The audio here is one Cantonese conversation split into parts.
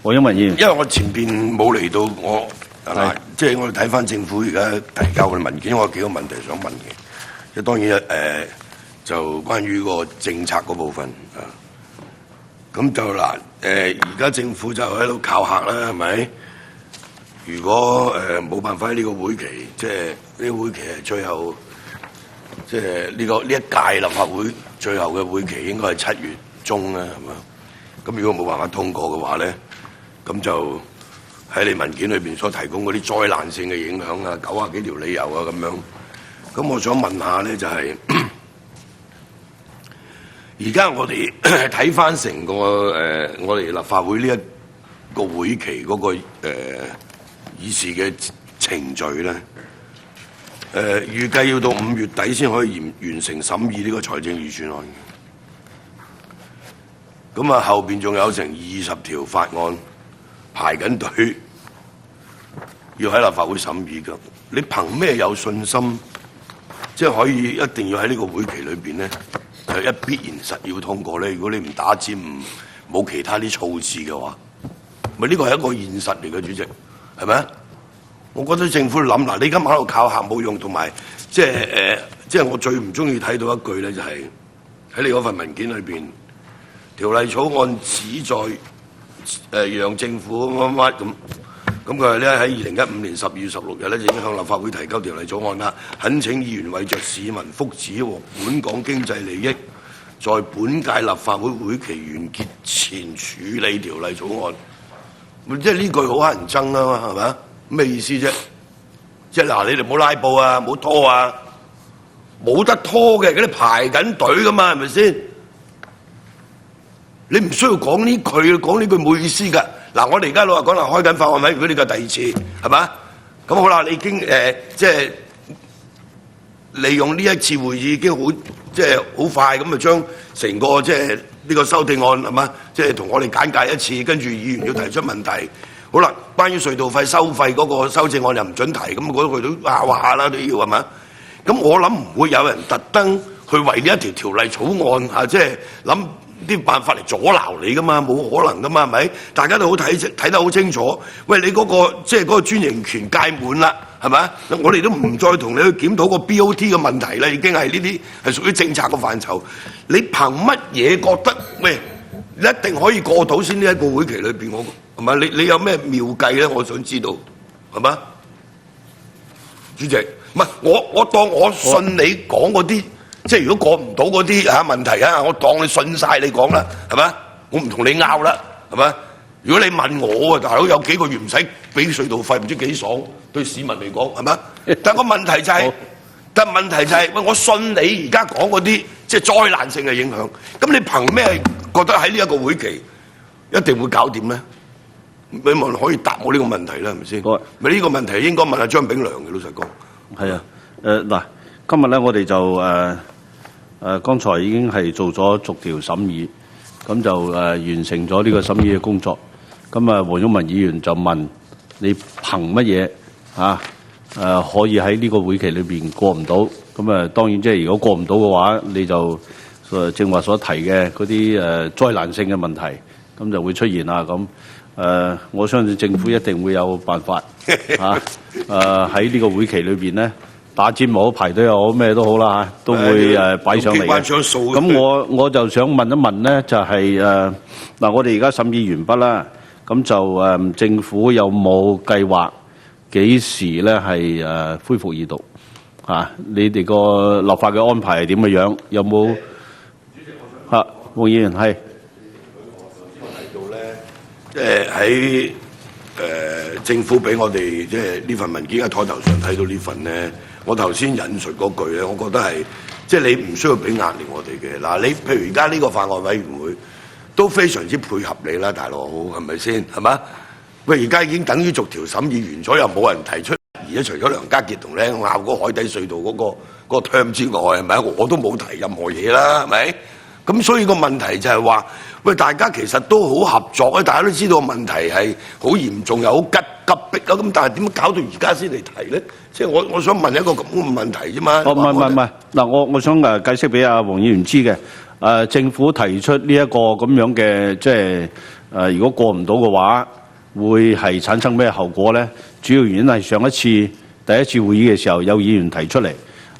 黃毓民議員，因為我前邊冇嚟到，即係我哋睇翻政府而家提交嘅文件，我有幾個問題想問嘅。即係當然就關於個政策嗰部分啊。咁就嗱而家政府就喺度靠客啦，係咪？如果冇辦法喺呢個會期，即係呢個會期係最後，即係呢一屆立法會最後嘅會期應該係7月中啦，係嘛？咁如果冇辦法通過嘅話咧，咁就喺你文件裏邊所提供嗰啲災難性嘅影響啊，90幾條理由啊咁樣。咁我想問下咧，就係而家我哋睇翻成個我哋立法會呢一個會期嗰個議事嘅程序咧，預計要到5月底先可以完成審議呢個財政預算案。咁啊，後邊仲有成20條法案排緊隊，要喺立法會審議㗎。你憑咩有信心，即係可以一定要喺呢個會期裏邊咧，係一必然實要通過咧？如果你唔打尖，冇其他啲措施嘅話，咪呢個係一個現實嚟嘅，主席，係咪啊？我覺得政府諗嗱，你而家喺度靠客冇用，同埋即係我最唔中意睇到一句咧，就係喺你嗰份文件裏邊，條例草案旨在讓政府乜乜咁。咁佢係咧喺2015年12月16日咧就已經向立法會提交條例草案啦，懇請議員為着市民福祉和本港經濟利益，在本屆立法會會期完結前處理條例草案。即係呢句好乞人憎啊嘛，係咪啊？咩意思啫？即係嗱，你哋唔好拉布啊，唔好拖啊，冇得拖嘅，嗰啲排緊隊噶嘛，係咪先？你唔需要講呢句，講呢句冇意思㗎。嗱，我哋而家老實講啦，開緊法案委員會呢個第2次，係嘛？咁好啦，你已經即係利用呢一次會議已經好即係好快咁啊，將成個即係呢個修訂案係嘛？即係同我哋簡介一次，跟住議員要提出問題。好啦，關於隧道費收費嗰個修正案又唔準提，咁嗰個都話啦都要係嘛？咁我諗唔會有人特登去為呢一條例草案嚇，即係諗啲辦法嚟阻撓你噶嘛，冇可能噶嘛，係咪？大家都好睇得好清楚。喂，你嗰個即係嗰個專營權屆滿啦，係咪？我哋都唔再同你去檢討個 BOT 嘅問題啦，已經係呢啲係屬於政策嘅範疇。你憑乜嘢覺得喂你一定可以過到先？呢一個會期裏邊，我係咪？你有咩妙計咧？我想知道係嘛？主席，唔係我當我信你講嗰啲。即係如果過唔到嗰啲問題啊，我當你信晒你講啦，係咪？我唔同你拗啦，係咪？如果你問我啊，大佬有幾個月唔使俾隧道費，唔知幾爽對市民嚟講，係咪？但個問題就係，喂，我信你而家講嗰啲即係災難性嘅影響，咁你憑咩覺得喺呢一個會期一定會搞掂咧？你問可以答我呢個問題啦，係咪先？咪呢個問題應該問阿張炳良嘅，老實講。係啊，嗱，今日咧我哋就剛才已經係做咗逐條審議，咁就完成咗呢個審議嘅工作。咁啊，黃毓民議員就問你憑乜嘢可以喺呢個會期裏邊過唔到？咁啊，當然即係如果過唔到嘅話，你就正話所提嘅嗰啲災難性嘅問題，咁就會出現啦。咁我相信政府一定會有辦法喺呢個會期裏邊咧。打尖冇排隊又好咩都好啦嚇，都會擺上嚟嘅。咁我就想問一問咧，就係嗱，我哋而家審議完畢啦，咁就政府有冇計劃幾時咧係恢復二讀嚇？你哋個立法嘅安排係點嘅樣？有冇？黃議員係。我提到咧，即係喺政府俾我哋即係呢份文件喺台頭上睇到呢份咧。我頭先引述嗰句咧，我覺得係即係你唔需要俾壓力我哋嘅。嗱，你譬如而家呢個法案委員會都非常之配合你啦，大佬係咪先？係嘛？喂，而家已經等於逐條審議完咗，又冇人提出，而家除咗梁家傑同你拗嗰海底隧道嗰個 term 之外，係咪？我都冇提任何嘢啦，係咪？咁所以個問題就係話，喂，大家其實都好合作啊！大家都知道問題係好嚴重又好急迫啊！咁但係點解搞到而家先嚟提咧？即係我想問一個咁嘅問題啫嘛。唔係，嗱，我想解釋俾阿黃議員知嘅。政府提出呢一個咁樣嘅即係如果過唔到嘅話，會係產生咩後果呢？主要原因係上一次第一次會議嘅時候，有議員提出嚟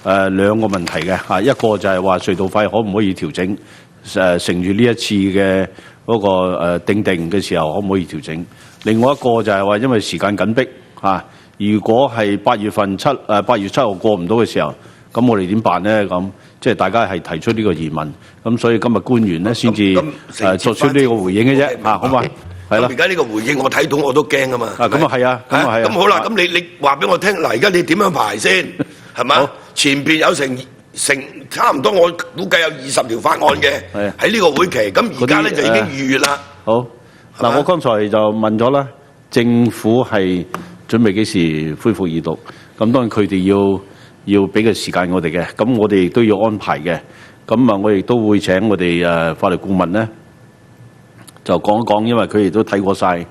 兩個問題嘅嚇，一個就係話隧道費可唔可以調整？乘住呢一次嘅嗰個定嘅時候，可唔可以調整？另外一個就係話，因為時間緊迫嚇，如果係8月7號過唔到嘅時候，咁我哋點辦呢？咁即係大家係提出呢個疑問，咁所以今日官員咧先至作出呢個回應嘅啫嚇，好嘛？係啦。而家呢個回應我睇到我都驚啊嘛。咁啊係啊，咁啊係啊。咁好啦，咁你話俾我聽嗱，而家你點樣排先？係嘛？前邊有成差唔多，我估計有20條法案嘅喺呢個會期，咁而家咧就已經預約啦。好嗱，我剛才就問咗啦，政府係準備幾時恢復二讀？咁當然佢哋要俾個時間我哋嘅，咁我哋亦都要安排嘅。咁啊，我亦都會請我哋法律顧問咧，就講一講，因為佢哋都睇過晒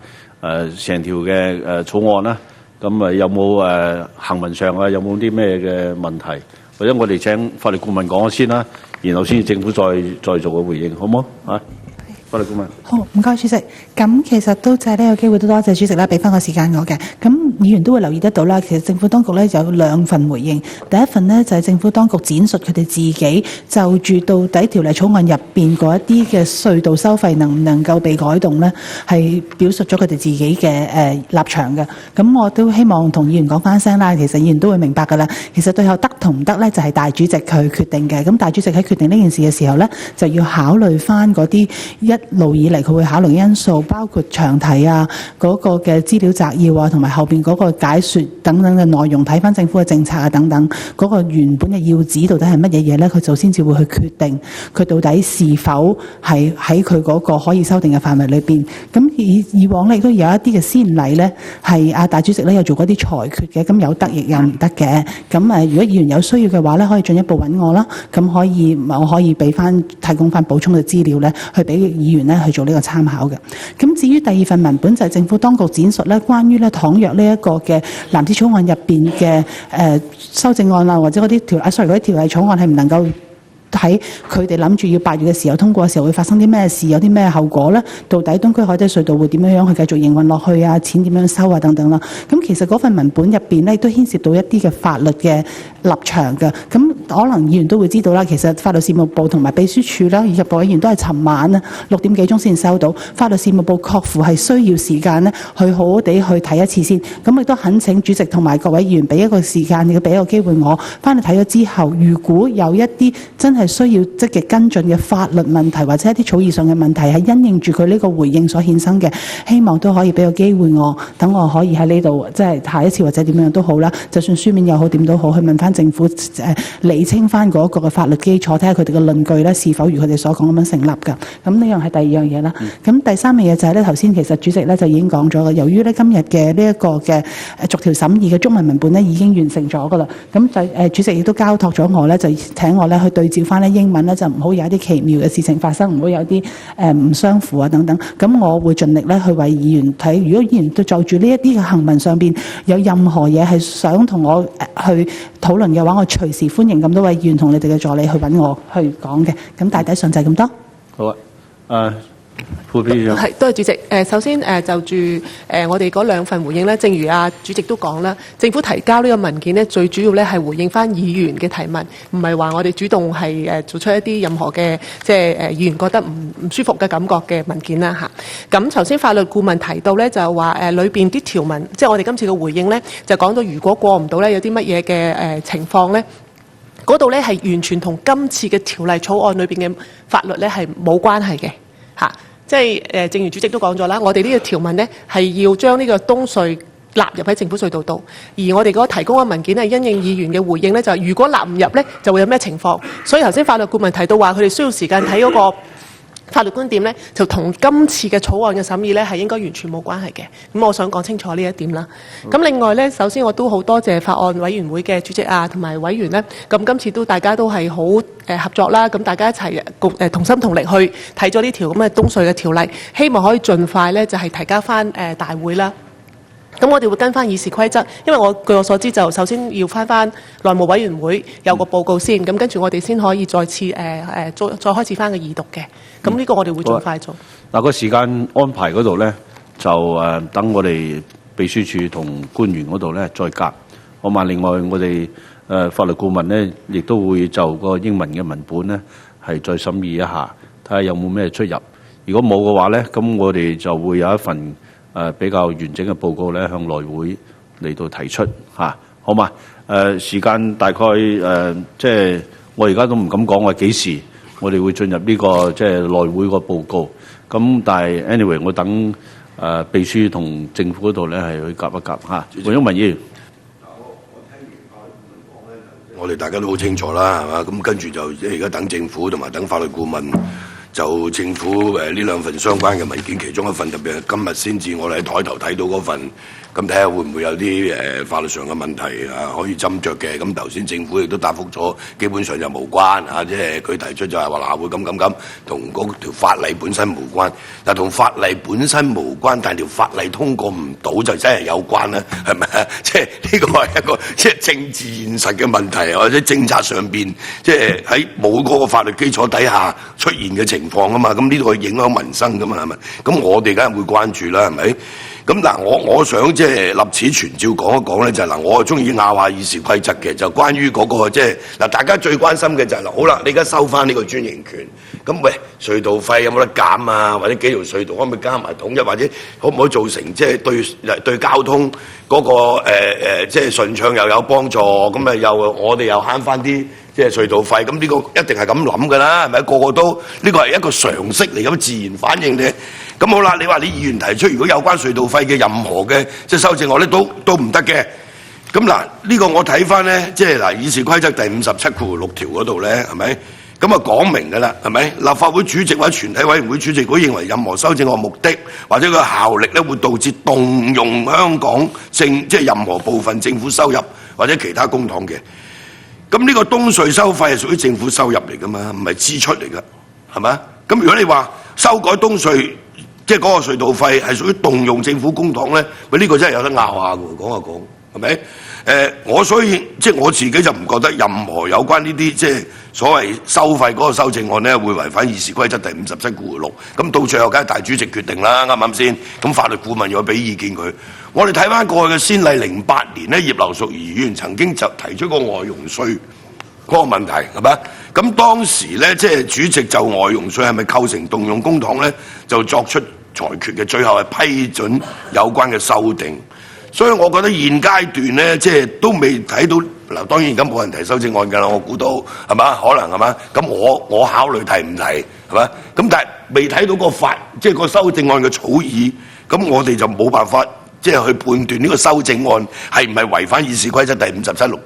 成條嘅草案啦。咁啊，有冇行文上啊，有冇啲咩嘅問題？或者我哋請法律顧問講先啦，然後先至政府再做個回應，好唔好啊？法律顧問。好，唔該主席。咁其實都借呢個機會都多謝主席啦，俾翻個時間我嘅。咁議員都會留意得到啦，其實政府當局咧有2份回應。第一份呢，就係政府當局展述佢哋自己就住到底條例草案入邊嗰一啲嘅隧道收費能唔能夠被改動呢，係表述咗佢哋自己嘅立場嘅。咁我都希望同議員講翻聲啦，其實議員都會明白㗎啦。其實最後得同唔得呢，就係大主席佢決定嘅。咁大主席喺決定呢件事嘅時候呢，就要考慮翻嗰啲一路以嚟佢會考慮嘅因素，包括詳題啊、嗰個嘅資料摘要啊，同埋後邊嗰個解說等等嘅內容，睇翻政府嘅政策啊等等，嗰個原本嘅要旨到底係乜嘢嘢咧？佢就先至會去決定佢到底是否係喺佢嗰個可以修訂嘅範圍裏邊。咁以往咧亦都有一啲嘅先例咧，係大主席咧有做過啲裁決嘅，咁有得亦有唔得嘅。咁如果議員有需要嘅話咧，可以進一步揾我啦。咁我可以提供翻補充嘅資料咧，去俾議員咧去做呢個參考嘅。咁至於第2份文本就係政府當局展述咧，關於咧倘若呢一個嘅藍紙草案入邊嘅修正案啊，或者嗰啲嗰啲條例草案係唔能夠喺佢哋諗住要8月嘅時候通過嘅時候會發生啲咩事，有啲咩後果咧？到底東區海底隧道會點樣去繼續營運落去啊？錢點樣收啊？等等啦。咁其實嗰份文本入邊咧都牽涉到一啲嘅法律嘅立場嘅。咁可能議員都會知道啦，其實法律事務部同埋秘書處啦，以及各位議員都係尋晚啊6點幾鐘先收到。法律事務部確乎係需要時間咧，去好好地去睇一次先。咁亦都懇請主席同埋各位議員俾一個時間，亦俾一個機會我翻去睇咗之後，如果有一啲真係需要積極跟進嘅法律問題，或者一啲草擬上嘅問題，係因應住佢呢個回應所衍生嘅，希望都可以俾個機會我，等我可以喺呢度即係下一次或者點樣都好啦，就算書面又好點都好，去問翻政府釐清翻嗰個嘅法律基礎，睇下佢哋嘅論據咧是否如佢哋所講咁樣成立㗎。咁呢樣係第2樣嘢啦。咁第3樣嘢就係咧，頭先其實主席咧就已經講咗嘅，由於咧今日嘅呢一個嘅逐條審議嘅中文文本咧已經完成咗㗎啦，咁就主席亦都交託咗我咧，就請我咧去對照翻咧英文咧，就唔好有一啲奇妙嘅事情發生，唔好有啲唔相符啊等等。咁我會盡力咧去為議員睇，如果議員都就住呢一啲嘅行文上邊有任何嘢係想同我去討論嘅話，我隨時歡迎咁多位議員同你哋嘅助理去揾我去講嘅。咁大體上就係咁多。好啊，副秘書長。係，多謝主席。首先就住我哋嗰2份回應咧，正如主席都講啦，政府提交呢個文件咧，最主要咧係回應翻議員嘅提問，唔係話我哋主動係做出一啲任何嘅即係議員覺得唔舒服嘅感覺嘅文件啦嚇。咁頭先法律顧問提到咧，就話裏邊啲條文，即係我哋今次嘅回應咧，就講到如果過唔到咧，有啲乜嘢嘅情況咧。嗰度咧係完全同今次嘅條例草案裏邊嘅法律咧係冇關係嘅嚇，即係正如主席都講咗啦，我哋呢個條文咧係要將呢個東隧納入喺政府隧道度，而我哋嗰個提供嘅文件係因應議員嘅回應咧，就係如果納唔入咧就會有咩情況，所以頭先法律顧問提到話佢哋需要時間睇嗰個法律觀點咧，就同今次嘅草案嘅審議咧係應該完全冇關係嘅。咁我想講清楚呢一點啦。咁另外咧，首先我都好多謝法案委員會嘅主席同埋委員咧。咁今次大家都係好合作啦。咁大家一齊同心同力去睇咗呢條咁嘅東隧嘅條例，希望可以盡快咧就係提交翻大會啦。咁我哋會跟翻議事規則，因為據我所知就首先要翻內務委員會有個報告先，咁跟住我哋先可以再開始翻個二讀嘅。咁呢個我哋會盡快做。嗱，個時間安排嗰度咧，就等我哋秘書處同官員嗰度咧再夾。好嘛，另外我哋法律顧問咧，亦都會就個英文嘅文本咧係再審議一下，睇下有冇咩出入。如果冇嘅話咧，咁我哋就會有一份比較完整嘅報告咧，向內會嚟到提出嚇，好嘛？時間大概即係我而家都唔敢講話幾時，我哋會進入呢個即係內會個報告。咁但係 anyway， 我等秘書同政府嗰度咧係去夾一夾嚇。黃毓民議員，我哋大家都好清楚啦，係嘛？咁跟住就即係而家等政府同埋等法律顧問。就政府呢兩份相關嘅文件，其中一份特別係今日先至我哋喺台頭睇到嗰份，咁睇下會唔會有啲法律上嘅問題可以斟酌嘅。咁頭先政府亦都答覆咗，基本上就無關即係佢提出就係話嗱會咁，同嗰條法例本身無關。但同法例本身無關，但條法例通過唔到就真係有關啦，係咪啊？即係呢個係一個即係政治現實嘅問題，或者政策上邊即係喺冇嗰個法律基礎底下出現嘅情況啊嘛，咁呢個影響民生噶嘛，係咪？咁我哋梗係會關注啦，係咪？咁嗱，我想即係立此存照講一講咧，就係嗱，我中意拗下議事規則嘅，就關於嗰個即係嗱，大家最關心嘅就係嗱，好啦，你而家收翻呢個專營權，咁喂，隧道費有冇得減啊？或者幾條隧道可唔可以加埋統一，或者可唔可以造成即係對交通嗰個即係順暢又有幫助？咁啊又我哋又慳翻啲。即係隧道費，咁呢個一定係咁諗㗎啦，係咪？個個都呢個係一個常識嚟，咁自然反應嘅。咁好啦，你話你議員提出，如果有關隧道費嘅任何嘅即係修正案咧，都唔得嘅。咁嗱，呢個我睇翻咧，即係嗱議事規則第57.6條嗰度咧，係咪？咁啊講明㗎啦，係咪？立法會主席或者全體委員會主席，如果認為任何修正案目的或者個效力咧，會導致動用香港即係任何部分政府收入或者其他公帑嘅。咁呢個東隧收費係屬於政府收入嚟㗎嘛，唔係支出嚟㗎，係咪？咁如果你話修改東隧，即係嗰個隧道費係屬於動用政府公帑咧，呢個真係有得拗下㗎，講下講，係咪？我所以即係我自己就唔覺得任何有關呢啲即係所謂收費嗰個修正案咧，會違反議事規則第57.6。咁到最後梗係大主席決定啦，啱唔啱先？咁法律顧問又要俾意見佢。我哋睇翻過去嘅先例，08年咧，葉劉淑儀議員曾經就提出過外傭稅嗰個問題，係咪？咁當時咧，即係主席就外傭稅係咪構成動用公帑咧，就作出裁決嘅，最後係批准有關嘅修訂。所以我覺得現階段咧，即係都未睇到嗱。當然而家冇人提修正案㗎啦，我估到係嘛？可能係嘛？咁我考慮提唔提係嘛？咁但係未睇到個即係個修正案嘅草擬，咁我哋就冇辦法即係去判斷呢個修正案係唔係違反議事規則第57.6。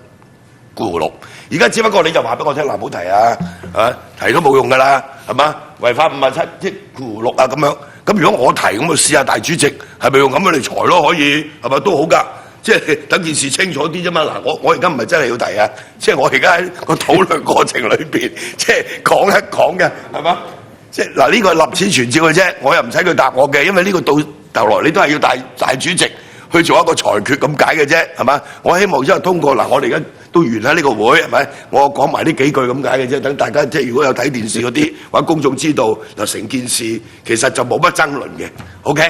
而家只不過你就話俾我聽嗱，唔好提啊，係嘛？提都冇用㗎啦，係嘛？違反57.6啊咁樣。咁如果我提咁，就試下大主席係咪用咁樣嚟裁咯？可以係咪都好㗎？即係等件事清楚啲啫嘛。嗱，我而家唔係真係要提啊，即係我而家喺個討論過程裏邊，即係講一講嘅，係嘛？即係嗱，呢個係立此存照嘅啫，我又唔使佢答我嘅，因為呢個到頭來你都係要大主席去做一個裁決咁解嘅啫，係嘛？我希望之後通過嗱，我哋而家都完喺呢個會係咪？我講埋呢幾句咁解嘅啫，等大家即係如果有睇電視嗰啲或者公眾知道嗱，成件事其實就冇乜爭論嘅。OK，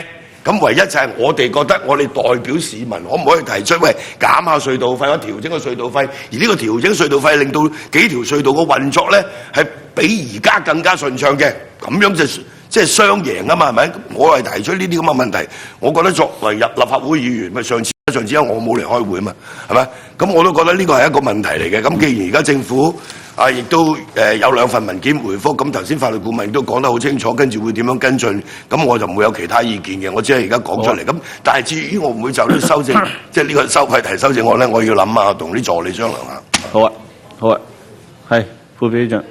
咁唯一就係我哋覺得我哋代表市民可唔可以提出喂減下隧道費或者調整個隧道費，而呢個調整隧道費令到幾條隧道個運作咧係比而家更加順暢嘅，咁樣就即係雙贏啊嘛，係咪？我係提出呢啲咁嘅問題，我覺得作為立法會議員，咪上次我冇嚟開會啊嘛，係咪？咁我都覺得呢個係一個問題嚟嘅。咁既然而家政府亦都有兩份文件回覆，咁頭先法律顧問都講得好清楚，跟住會點樣跟進，咁我就唔會有其他意見嘅。我只係而家講出嚟。咁但係至於我唔會就呢個修正，即係呢個收費提修正案咧，我要諗下，同啲助理商量下。好啊，好啊，係副秘書長。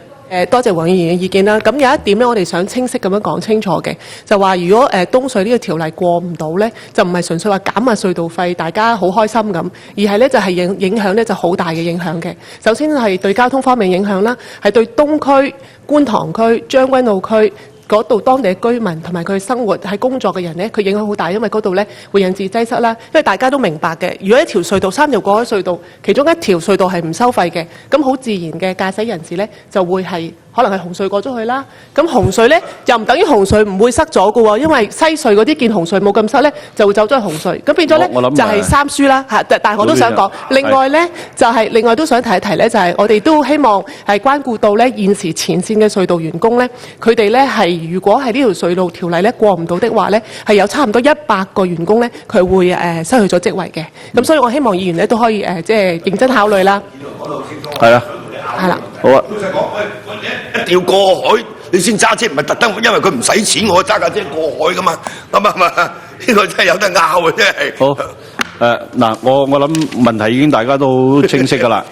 多謝黃議員嘅意見啦。咁有一點咧，我哋想清晰咁樣講清楚嘅，就話如果東隧呢個條例過唔到咧，就唔係純粹話減下隧道費，大家好開心咁，而係咧就係影響咧就好大嘅影響嘅。首先係對交通方面影響啦，係對東區、觀塘區、將軍澳區、嗰度當地嘅居民同埋佢生活喺工作嘅人咧，佢影響好大，因為嗰度咧會引致擠塞啦。因為大家都明白嘅，如果一條隧道3條過海隧道，其中一條隧道係唔收費嘅，咁好自然嘅駕駛人士咧就會係可能係紅隧過咗去啦。咁紅隧咧又唔等於紅隧唔會塞咗嘅喎，因為西隧嗰啲見紅隧冇咁塞咧，就會走咗去紅隧。咁變咗咧就係三輸啦嚇。但係我都想講，另外咧就係另外都想提一提咧，就係我哋都希望係關顧到咧現時前線嘅隧道員工咧，佢哋咧係如果係呢條隧道條例咧過唔到的話咧，係有差唔多100個員工咧，佢會失去咗職位嘅。咁所以我希望議員咧都可以即係認真考慮啦。係啊，係啦，好啊。老實講，一定要過海你先揸車，唔係特登，因為佢唔使錢，我揸架車過海噶嘛，啱啊嘛？呢個真係有得拗嘅，真係。好，嗱，我諗問題已經大家都好清晰㗎啦。